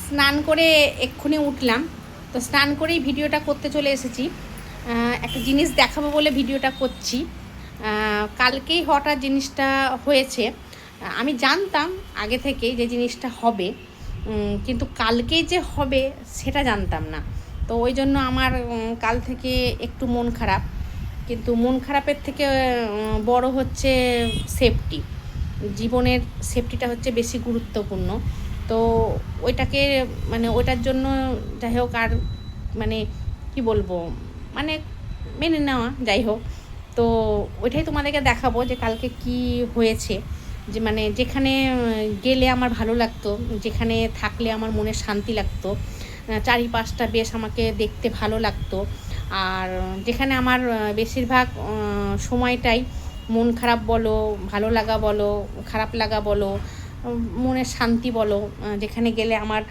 স্নান করে এক্ষুনি উঠলাম, তো স্নান করেই ভিডিওটা করতে চলে এসেছি। একটা জিনিস দেখাবো বলে ভিডিওটা করছি। কালকেই হঠাৎ জিনিসটা হয়েছে। আমি জানতাম আগে থেকেই যে জিনিসটা হবে, কিন্তু কালকেই যে হবে সেটা জানতাম না। তো ওই জন্য আমার কাল থেকে একটু মন খারাপ। কিন্তু মন খারাপের থেকে বড় হচ্ছে সেফটি। জীবনের সেফটিটা হচ্ছে বেশি গুরুত্বপূর্ণ। তো ওইটাকে মানে ওইটার জন্য যাই হোক, আর মানে কি বলবো, মানে মেনে নেওয়া, যাই হোক। তো ওইটাই তোমাদেরকে দেখাবো যে কালকে কি হয়েছে। যে মানে যেখানে গেলে আমার ভালো লাগতো, যেখানে থাকলে আমার মনে শান্তি লাগতো, চারিপাশটা বেশ আমাকে দেখতে ভালো লাগতো, আর যেখানে আমার বেশিরভাগ সময়টাই মন খারাপ বলো, ভালো লাগা বলো, খারাপ লাগা বলো, মনের শান্তি বলো, যেখানে গেলে আমার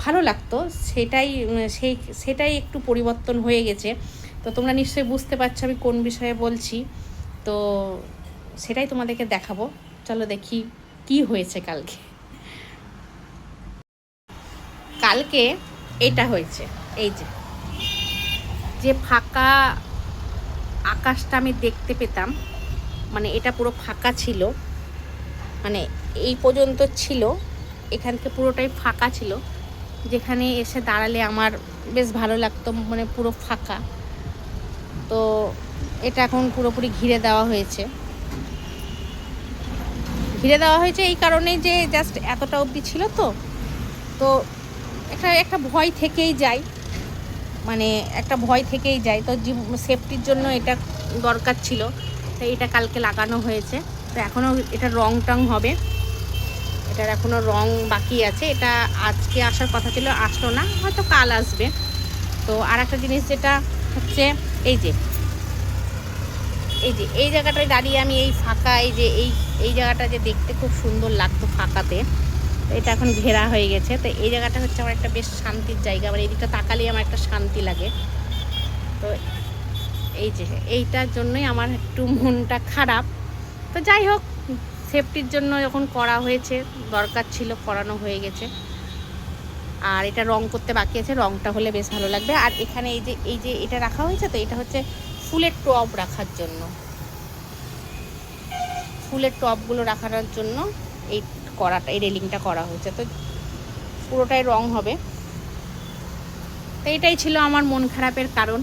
ভালো লাগতো, সেটাই একটু পরিবর্তন হয়ে গেছে। তো তোমরা নিশ্চয়ই বুঝতে পারছো আমি কোন বিষয়ে বলছি। তো সেটাই তোমাদেরকে দেখাবো। চলো দেখি কি হয়েছে কালকে। কালকে এটা হয়েছে, এই যে ফাঁকা আকাশটা আমি দেখতে পেতাম, মানে এটা পুরো ফাঁকা ছিল, মানে এই পর্যন্ত ছিল, এখান থেকে পুরোটাই ফাঁকা ছিল। যেখানে এসে দাঁড়ালে আমার বেশ ভালো লাগতো, মানে পুরো ফাঁকা। তো এটা এখন পুরোপুরি ঘিরে দেওয়া হয়েছে। এই কারণেই যে জাস্ট এতটা অবধি ছিল, তো একটা ভয় থেকেই যায়, মানে একটা ভয় থেকেই যায়। তো সেফটির জন্য এটা দরকার ছিল, তাই এটা কালকে লাগানো হয়েছে। তো এখনও এটা রং টং হবে, এটার এখনও রং বাকি আছে। এটা আজকে আসার কথা ছিল, আসলো না, হয়তো কাল আসবে। তো আর একটা জিনিস যেটা হচ্ছে, এই যে এই জায়গাটায় দাঁড়িয়ে আমি এই ফাঁকা, এই জায়গাটা যে দেখতে খুব সুন্দর লাগতো ফাঁকাতে, এটা এখন ঘেরা হয়ে গেছে। তো এই জায়গাটা হচ্ছে আমার একটা বেশ শান্তির জায়গা, মানে এই দিকটা তাকালেই আমার একটা শান্তি লাগে। তো এইটার জন্যই আমার একটু মনটা খারাপ। তো যাই হোক, সেফটির জন্য যখন করা হয়েছে, দরকার ছিল, করানো হয়ে গেছে। আর এটা রং করতে বাকি আছে, রংটা হলে বেশ ভালো লাগবে। আর এখানে এই যে এটা রাখা হয়েছে, তো এটা হচ্ছে ফুলের টব রাখার জন্য, ফুলের টবগুলো রাখার জন্য এই রেলিংটা করা হয়েছে। তো পুরোটাই রং হবে। তো এটাই ছিল আমার মন খারাপের কারণ।